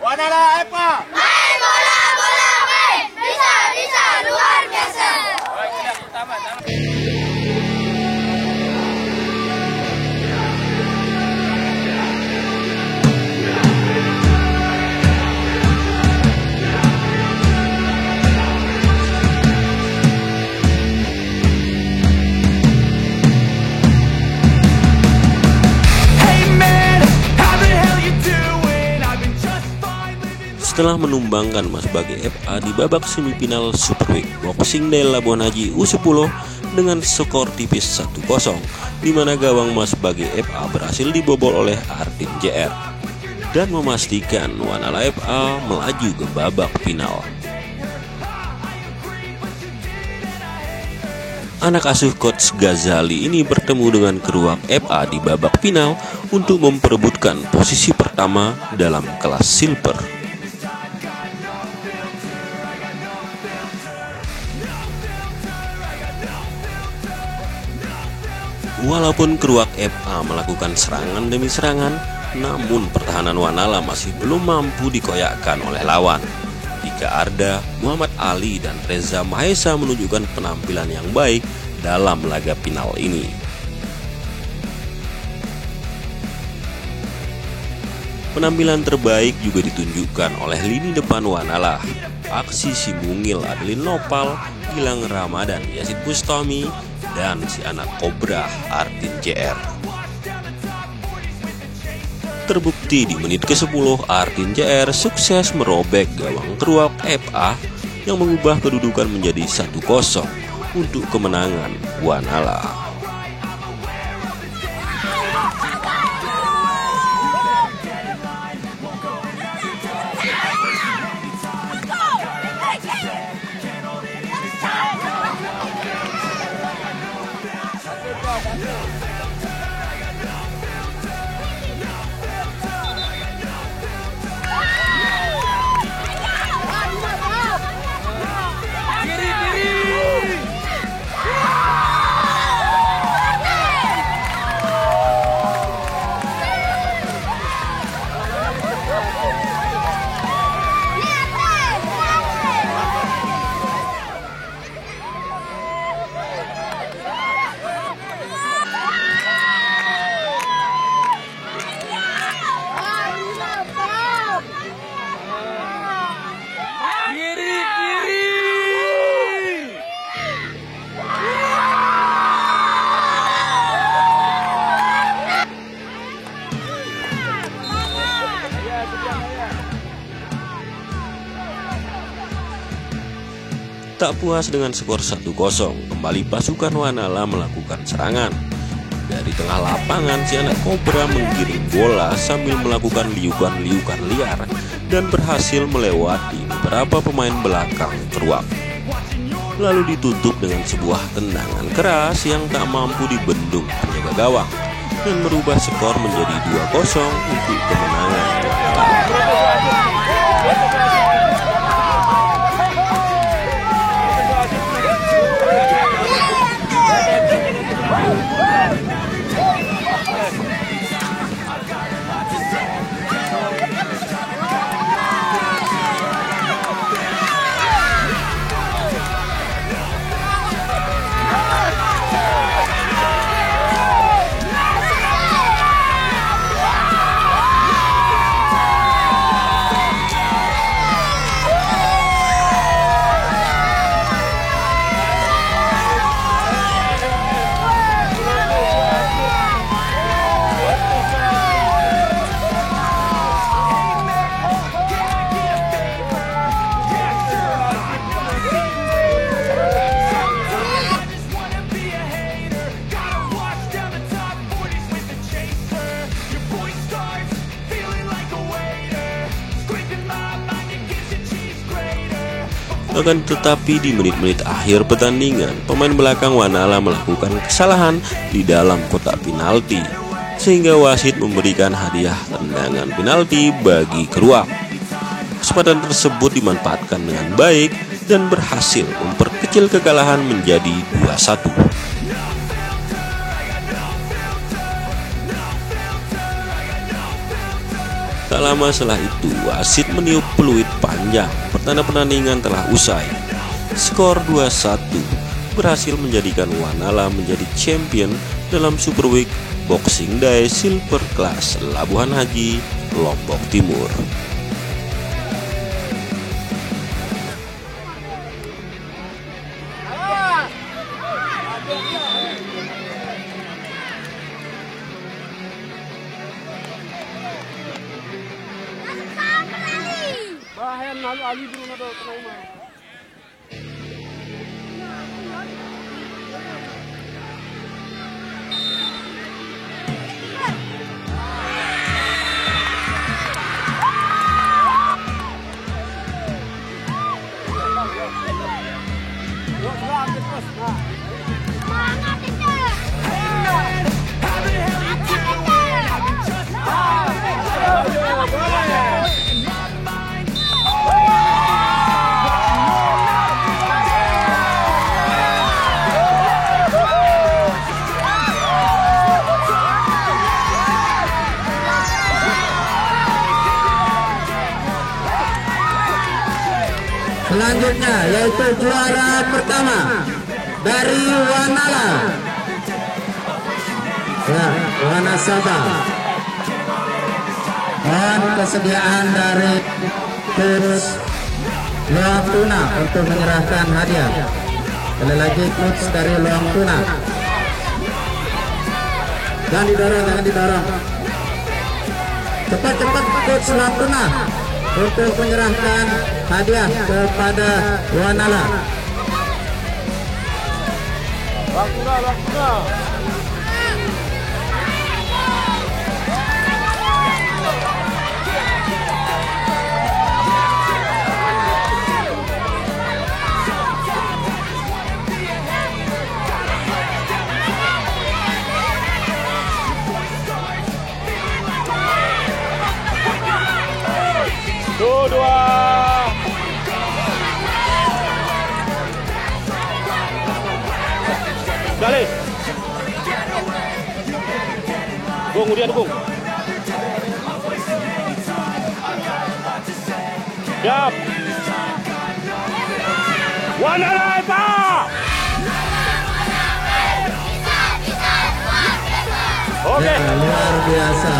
Wanala Epa. Main bola, bola main. Bisa luar biasa. Setelah menumbangkan Mas Bage FA di babak semifinal Super Week Boxing Day Labuan Haji U10 dengan skor tipis 1-0, di mana gawang Mas Bage FA berhasil dibobol oleh Artin JR dan memastikan Wanala FA melaju ke babak final. Anak asuh Coach Ghazali ini bertemu dengan Keruak FA di babak final untuk memperebutkan posisi pertama dalam kelas silver. Walaupun Keruak FA melakukan serangan demi serangan, namun pertahanan Wanala masih belum mampu dikoyakkan oleh lawan. Dika Arda, Muhammad Ali, dan Reza Mahesa menunjukkan penampilan yang baik dalam laga final ini. Penampilan terbaik juga ditunjukkan oleh lini depan Wanala. Aksi si mungil Adeline Nopal, Gilang Ramadan, Yasin Bustami, dan si anak kobra Artin JR. Terbukti di menit ke-10 Artin JR sukses merobek gawang Keruak FA yang mengubah kedudukan menjadi 1-0 untuk kemenangan Wanala. Tak puas dengan skor 1-0, kembali pasukan Wanala melakukan serangan. Dari tengah lapangan, si anak kobra menggiring bola sambil melakukan liukan-liukan liar dan berhasil melewati beberapa pemain belakang Keruak. Lalu ditutup dengan sebuah tendangan keras yang tak mampu dibendung penjaga gawang dan merubah skor menjadi 2-0 untuk kemenangan Wanala. Akan tetapi di menit-menit akhir pertandingan, pemain belakang Wanala melakukan kesalahan di dalam kotak penalti, sehingga wasit memberikan hadiah tendangan penalti bagi Keruak. Kesempatan tersebut dimanfaatkan dengan baik dan berhasil memperkecil kekalahan menjadi 2-1. Tak lama setelah itu, wasit meniup peluit panjang. Pertanda pertandingan telah usai. Skor 2-1 berhasil menjadikan Wanala menjadi champion dalam Super Week Boxing Day Silver Class Labuhan Haji, Lombok Timur. Selanjutnya yaitu juara pertama dari Wanala, ya, Wanasaba. Mohon kesediaan dari coach Luang Tuna untuk menyerahkan hadiah. Sekali lagi coach dari Luang Tuna. Jangan didorong, jangan didorong. Cepat-cepat coach Luang Tuna untuk menyerahkan hadiah kepada Wanala. Dua. Dale. Bung, udah Bung. Siap. Wanala Pak. Oke. Ya, luar biasa.